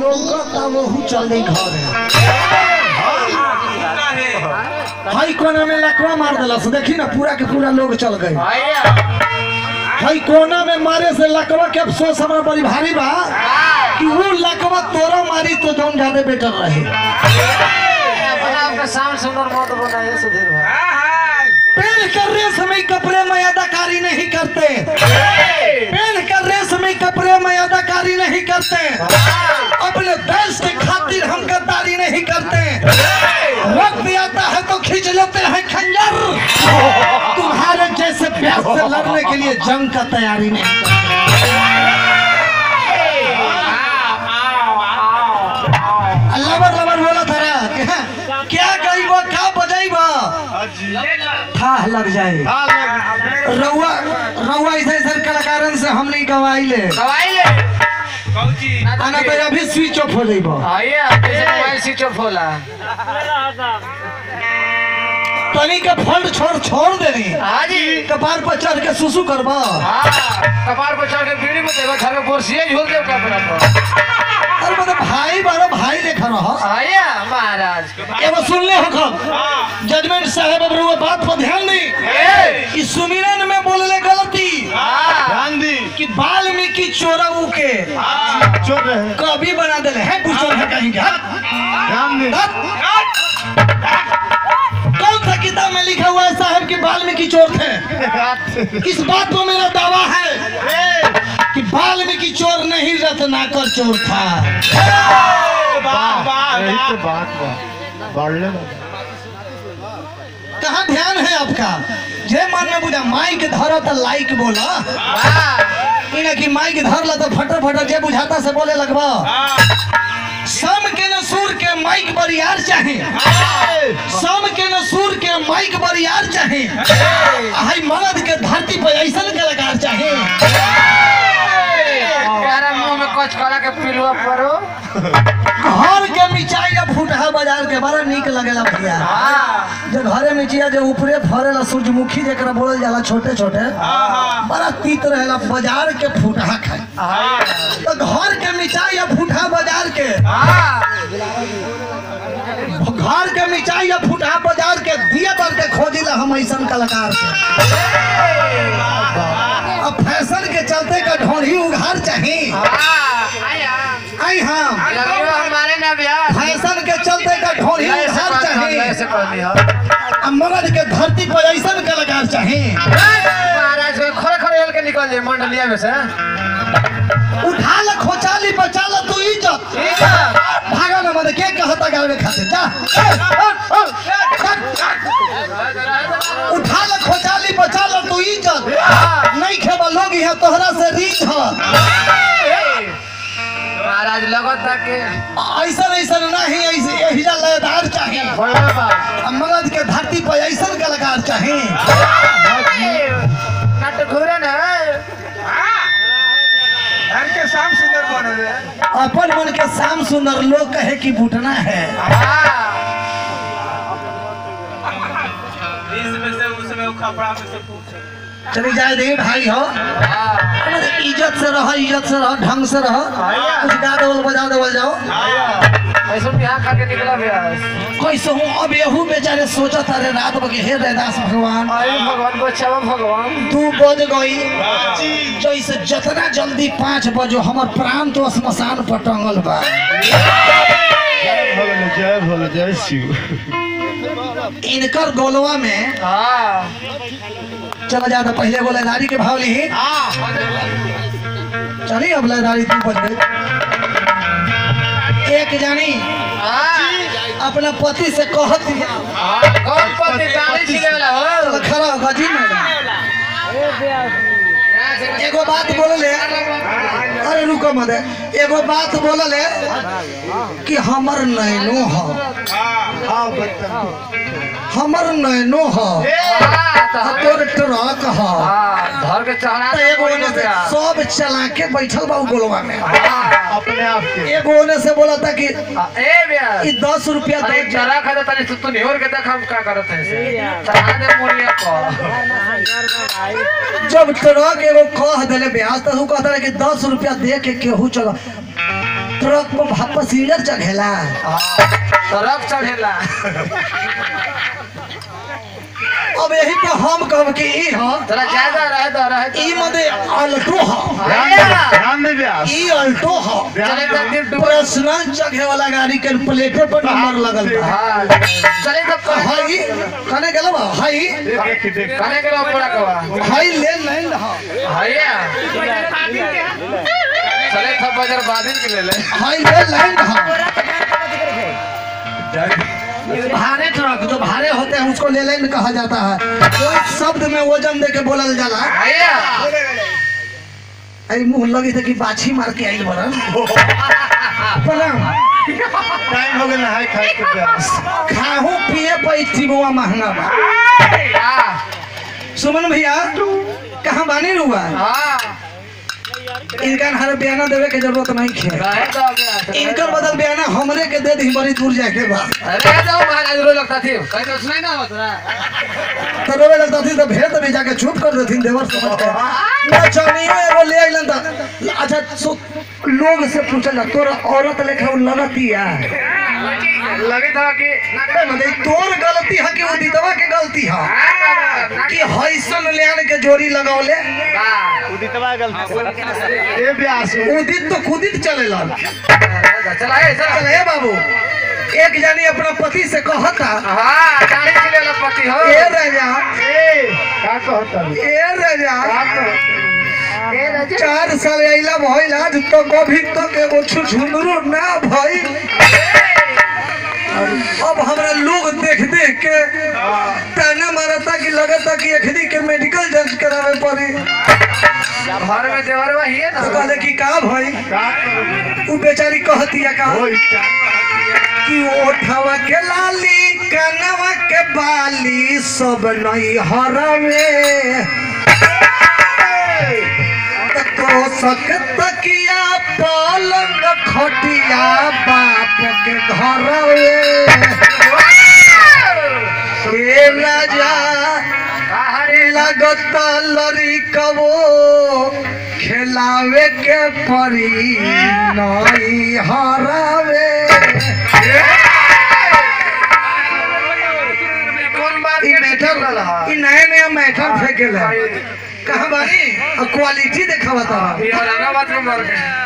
लोग वो चल घर हाई कोना में लकवा मार दिला से देखी ना पूरा के पूरा लोग चल गए हाई कोना में मारे से लकवा के अफसोस हमारा बड़ी भारी बा कि वो लकवा तोरा मारी तो जौन ज्यादा बेटर रहे आपका साउंड सुंदर मत बनाइए सुधीर भाई पहन कर रेशमी कपड़े में अदाकारी नहीं करते पहन कर रेशमी कपड़े में अदाकारी नहीं करते अपने देश के खातिर हम गद्दारी नहीं करते वक्त आता है तो खींच लेते हैं खंजर तुम्हारे जैसे प्यास से लड़ने के लिए जंग का तैयारी नहीं लबर लबर बोला था क्या गई वो क्या बजाई था लग जाए रउआ रउआ ऐसे कलाकारन से हम नहीं गवाई ले आना तो अभी स्विच ऑफ हो जाइबो आइए कैसे मोबाइल स्विच ऑफ होला तनी के फंड छोड़ देनी हां जी कपार पर चढ़ के सुसु करबा हां कपार पर चढ़ के बीड़ी में देबा घर में बोरसिया झोल देब का अपना अरे मतलब भाई बारो भाई देखा रहो आइए महाराज एगो सुन ले हो जजमेंट साहब अब वो बात पर ध्यान दी इस सुमिरन में बोलले गलती ध्यान दी कि वाल्मीकि चोरऊ के चोर रहे कवि बना देले है कुछ है कहीं का ध्यान दे कौन सा किताब में लिखा हुआ है साहब कि वाल्मीकि चोर थे इस बात पर मेरा दावा है कि वाल्मीकि चोर नहीं रत्नाकर चोर था कहाँ ध्यान है आपका जे मन में बुझा माइक धरो तो लाइक बोला इना कि माइक धर ला तो फटर फटर जे बुझाता से बोले लगवा सम के न सुर के माइक बरियार चाहे सम के न सुर के माइक बरियार चाहे हाई मर्द के धरती पर ऐसा कलाकार चाहे यार मुंह में कुछ कला के पिलवा परो घर के मिचाई या फुटहा बाजार के बड़ा निक लगेला भैया जो घरे मिचिया जो ऊपरे फरेला सूरजमुखी जेकरा बोलल जाला छोटे छोटे बड़ा तीत रहेला बाजार के फुटहा खाए तो घर के मिचाई या फुटहा बाजार के घर के मिचाई या फुटहा बाजार के दिया पर के खोजिला हम ऐसन कलाकार के अब फैशन के चलते का ढोली उघार चाहिए आई हम हमारे ना ब्याह फैशन के चलते का ढोली उघार चाहिए ऐसे कर दिया मर्द के धरती पर ऐसा कलाकार चाहिए महाराज को खड़े खड़े हल के निकल ले मंडलिया में से उठा ल खोचाली बचा ल तू इज्जत भागा न मत के कहता गावे खातिर जा उठा ल खोचाली बचा ल तू इज्जत नहीं खेबा लोग यहाँ तोहरा से रीच ह महाराज लगता के ऐसा ऐसा नहीं ऐसे यही लयदार चाहिए मर्द के धरती पर ऐसा कलाकार चाहिए नट घूरे ना घर के शाम सुंदर बने रे अपन मन के शाम सुंदर लोग कहे कि बुटना है इसमें से उसमें खपड़ा में से पूछ चली जाए दे भाई हो इज्जत से रहो ढंग से रहो कुछ गा दो बजा दो जाओ ऐसा बिहार खा के निकला ब्याह कैसे हूँ अब यहू बेचारे सोचा था रे रात बगे हे रैदास भगवान अरे भगवान बचावा भगवान 2 बज गई जैसे जितना जल्दी 5 बजो हमर प्राण तो श्मशान पर टंगल बा जय भोले जय शिव इनकर गोलवा में चला जाता पहले वो लयदारी के भाव ली चलिए अब लयदारी 2 बज गई एक जानी अपना पति से कहती है कौन पति दाढ़ी छिले वाला हो खड़ा होगा जी एगो बात बोलले अरे रुको मत एगो बात बोलले कि हमर नैनो हो हमर नैनो हो तोर ट्रक हो घर के चढ़ा एगो ने सब चला के बैठल बा गोलवा में अपने आप के एगो ने से बोला था कि ए ब्याह ई 10 रुपया दे जरा खा तनी तू निहोर के देख हम का करत है चढ़ा दे मोरिया को जब ट्रक एगो कह देले ब्याज तो कहता है कि 10 रुपया दे के केहू चलो ट्रक में पैसेंजर चढ़ेला ट्रक चढ़ेला अब यही पे हम कहब कि ई ह थोड़ा ज्यादा रहे ई मदे अल्टो ह ध्यान दे ब्यास ई अल्टो ह चले तो दिन पर्सनल चढ़े वाला गाड़ी के प्लेटे पर नंबर लगल बा हाँ चले तो हाई कने गेल बा हाई देख खाने के लिए पड़ा कवा हाई ले लैंड ह भैया चले तो बाजार बादिल के ले ले हाई ले लैंड ह भारे ट्रक जो भारे होते हैं उसको ले लैंड कहा जाता है कोई शब्द में वजन दे के बोलल जाला भैया आई मुंह लगी थे कि बाछी मार के आइल बरन प्रणाम टाइम हो गया हाय खाए के ब्यास खाहू पिए पैसी बुआ महंगा बा सुमन भैया कहाँ बानी रुआ हाँ इनका हर बयाना देवे के जरूरत नहीं है रहे तो गया इनकर बदल बयाना हमरे के दे दी बड़ी दूर जाके बा अरे जाओ महाराज रो लगता थी कहीं तो सुनाई ना होता तो रोवे लगता थी तो भेद भी जाके चुप कर देथिन देवर समझ के ना चानियो एगो ले आइलन त अच्छा लोग से पूछला तोरा औरत लेखा उ लगतिया लगे था कि मतलब तोर गलती है कि उदितवा के गलती है कि हईसन ले आने के जोड़ी लगावले उदितवा गलती ए ब्यास उदित तो खुदित चलेला चला ए चल हे बाबू एक जानी अपना पति से कहता हाँ गाड़ी के लिए पति हो ए राजा ए का कहता ए राजा ए राजा 4 साल आइला भइल आज तो कभी तक एगो छुछुंदरो ना भइल अब हमरा लोग देख देख के ताना मारता कि लगता कि एखनी के मेडिकल जांच करावे पड़ी घर में देवरवा ही है ना तो कहले कि का भाई का करू उ बेचारी कहतिया का होई का कि ओठवा के लाली कनवा के बाली सब नहीं हरवे तो सकत किया पलंग खटिया बाप के घरवे हे राजा लगत लरी कबो खिलावे के परी नहीं हरावे ई नया नया मैटर फेंकेल कहाँ बानी क्वालिटी देखावा तो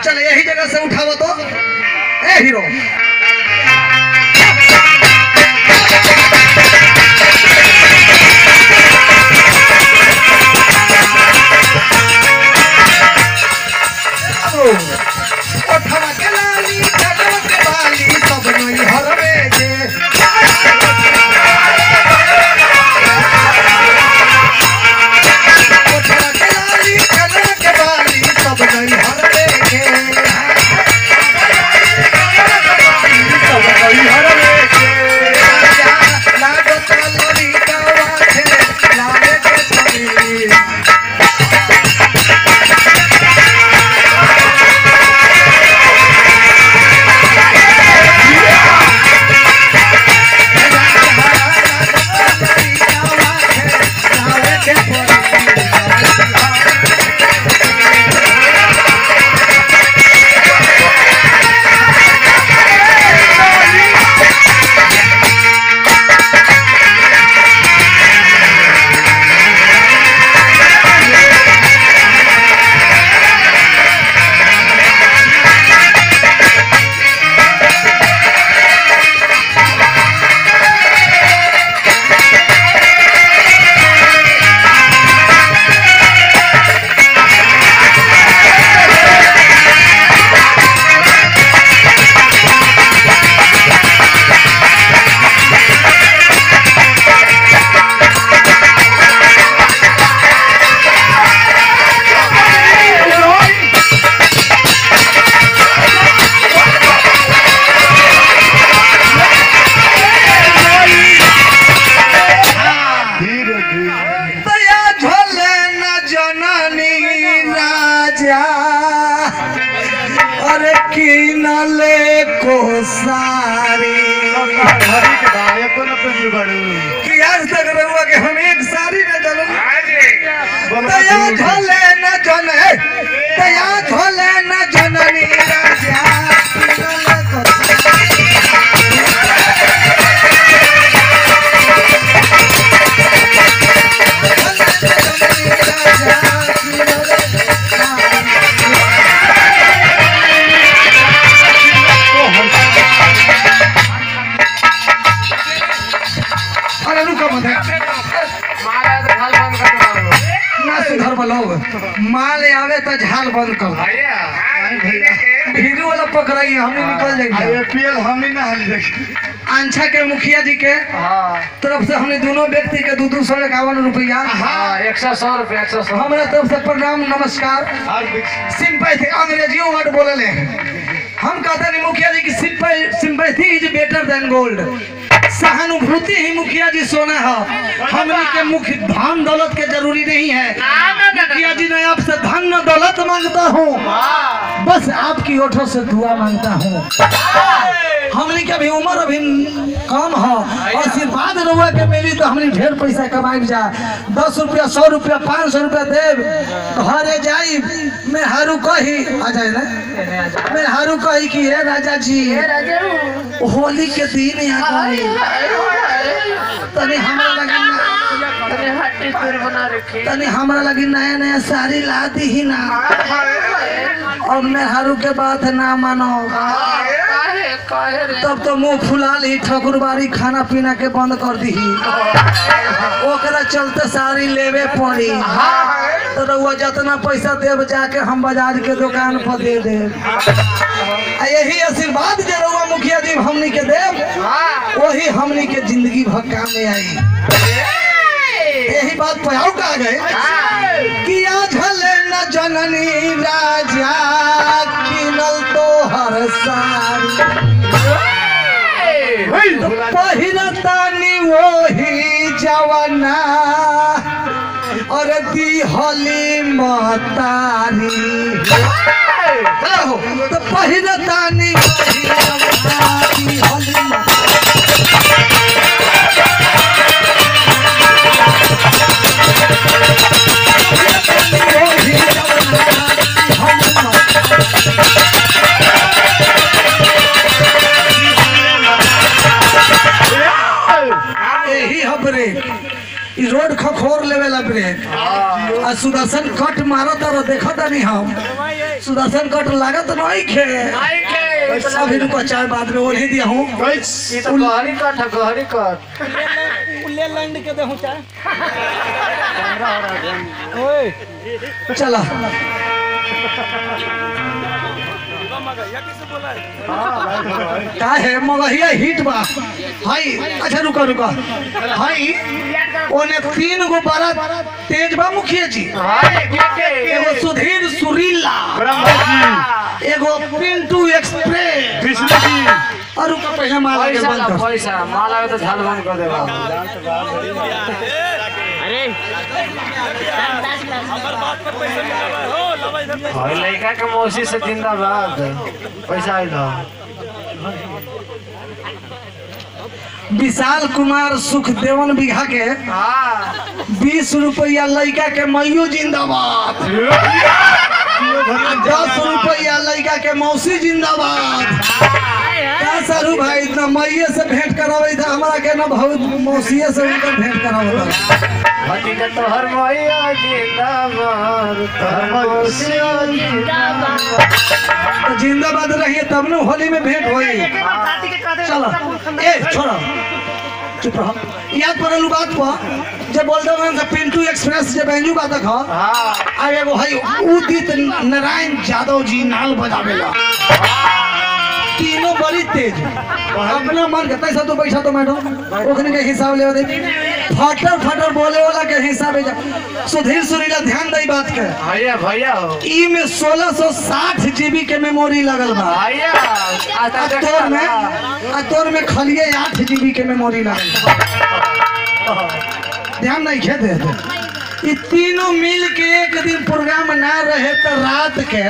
चल यही जगह से उठावा तो ए हीरो उठावा के लाली कनवा के बाली सब नहीं हरवे जे उठावा के लाली कनवा के बाली सब नहीं हरवे जे सब नहीं हरवे जे लागत लड़ी कावा थे लावे के परी अरे किनले को सारी घड़ी के भाई को न पे बड़ू कि आज तक रहुआ के हम एक सारी न चलन बोलो तया झले न जने तया झले न जननी राजा लोग माल आवे तो झाल बंद कर भैया भीरू वाला पकड़ाई हमने निकल जाएंगे आईपीएल हम ही ना हाल देखी आंछा के मुखिया जी के तरफ से हमने दोनों व्यक्ति के 251 रुपया 100 रुपया 100 हमारे तरफ से प्रणाम नमस्कार सिंपैथी अंग्रेजियों वर्ड बोले ले हम कहते नहीं मुखिया जी की sympathy is better than gold सहानुभूति ही मुखिया जी सोना है हमने के मुख्य धन दौलत के जरूरी नहीं है मुखिया जी मैं आपसे धन न दौलत मांगता हूँ बस आपकी ओठों से दुआ मांगता हूँ हमने के अभी उम्र अभी कम है आशीर्वाद रहुआ के मिली तो हमने ढेर पैसा कमाई जा 10 रुपया 100 रुपया 500 रुपया देव घरे जाई मैं हारू कही आ जाए ना मैं हारू कही कि हे राजा जी होली के दिन यहाँ तनी हमरा लगी नया नया साड़ी ला दी ही ना और मैं हारू के बात ना मानो तब तो मुंह फुला ली ठकुरबारी खाना पीना के बंद कर दी ओकरा चलते साड़ी लेवे पड़ी तो रउआ जितना पैसा देव जाके हम बाजार के दुकान पर दे दे यही आशीर्वाद जे रउआ मुखिया जी हमनी के देव वही हमनी के जिंदगी भर काम में आई यही बात पयाऊ का गए किया झले न जननी राजा किनल तो हर सारी पहिरतानी वही जवाना और दिहली मतारी तो पहिरतानी वही जवाना दिहली रोड खखोर लेवेला ब्रेक आ सुदर्शन कट मारत और देखत नहीं हम सुदर्शन कट लागत नहीं खे अभी रुको चाय बाद में ओढ़ी दिया हूं ये तो गहरी कट उल्ले लैंड के देहूं चाय ओए चला का है मगहिया हिट बा हाई अच्छा रुका रुका हाई ओने 3 गो बड़ा तेज बा मुखिया जी एगो सुधीर सुरीला एगो पिंटू एक्सप्रेस कृष्ण जी और रुका पहले माला के बंद कर पैसा माला में तो झाल बंद कर देगा अरे लड़का के मौसी से जिंदाबाद पैसा आइलो विशाल कुमार सुखदेवन बीघा के 20 रुपया लड़का के मइयो जिंदाबाद 10 रुपया लड़का के मौसी जिंदाबाद क्या सारू भाई इतना मइये से भेंट करावे था हमारा के ना बहुत मौसीए से उनकर भेंट करावे भतीजा तोहर मइया जिंदाबाद तोहर मौसिया जिंदाबाद तो जिंदाबाद रहिए तब न होली में भेंट होई चलो ए छोड़ो चुप रहो याद पड़ल बात पर जब बोल दो पिंटू एक्सप्रेस जे बेंजू बात खा आ एगो हई उदित नारायण यादव जी नाल बजावेला तीनों बड़ी तेज अपना मन के तैसा तो पैसा तो मैडम ओखने के हिसाब ले दे फटर फटर बोले वाला के हिसाब सुधीर सुरीला ध्यान दई बात के भैया भैया हो ई में 1660 जीबी के मेमोरी लगल बा भैया तोर में खलिए 8 जीबी के मेमोरी लगल ध्यान नहीं खेते ये तीनों मिल के एक दिन प्रोग्राम ना रहे तो रात के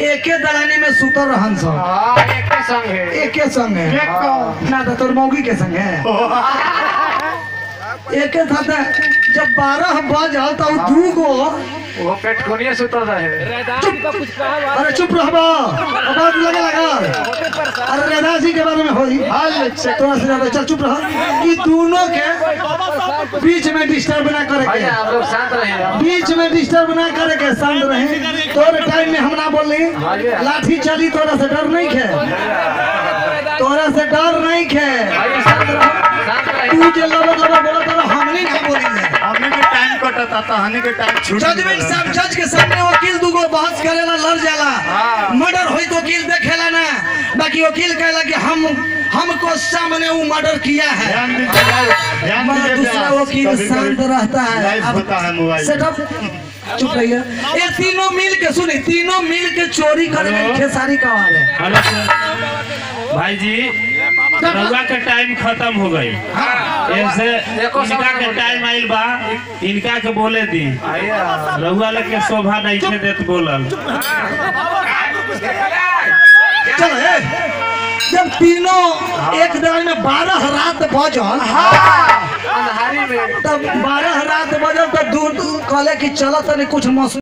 एके दलानी में सुतर रहन सब एके संग है ना तो तोर मौगी के संग है एके साथ जब 12 बजल तो 2 गो वो पेट कोनिया सुतर रहे अरे चुप रहबा आवाज लगे लगा अरे रेदा जी के बारे में होई हाल तोरा से ज्यादा चल चुप रह ई दोनों के बीच में डिस्टर्ब ना करे के आप लोग शांत रहिए बीच में डिस्टर्ब ना करे के शांत रहे तोरे टाइम में हम ना बोली लाठी चली तोरा से डर नहीं खे तोरा से डर नहीं खे तू जे लबो लबो बोला तो हमनी ना बोली हमने के टाइम कटत चलता कहानी के टाइम छूट जजमेंट साहब जज के सामने वकील दूगो बहस करेला लड़ जाला मर्डर होई तो वकील देखेला ना बाकी वकील कहला कि हमको सामने वो मर्डर किया है ध्यान दीजिए मगर दूसरा वकील शांत रहता है होता है मोबाइल सेटअप चुप रहिए ये तीनों मिल के सुने तीनों मिल के चोरी करे में खेसारी का वाल है हेलो भाई जी रउआ के टाइम खत्म हो गई ऐसे इनका के टाइम आइल बा इनका के बोले दी रउआ लेके शोभा नहीं थे देत बोलल चलो जब तीनों एक दिन में 12 रात बजल अंधारी में तब 12 रात बजल तो दूर कहले कि चलो तनी कुछ मौसम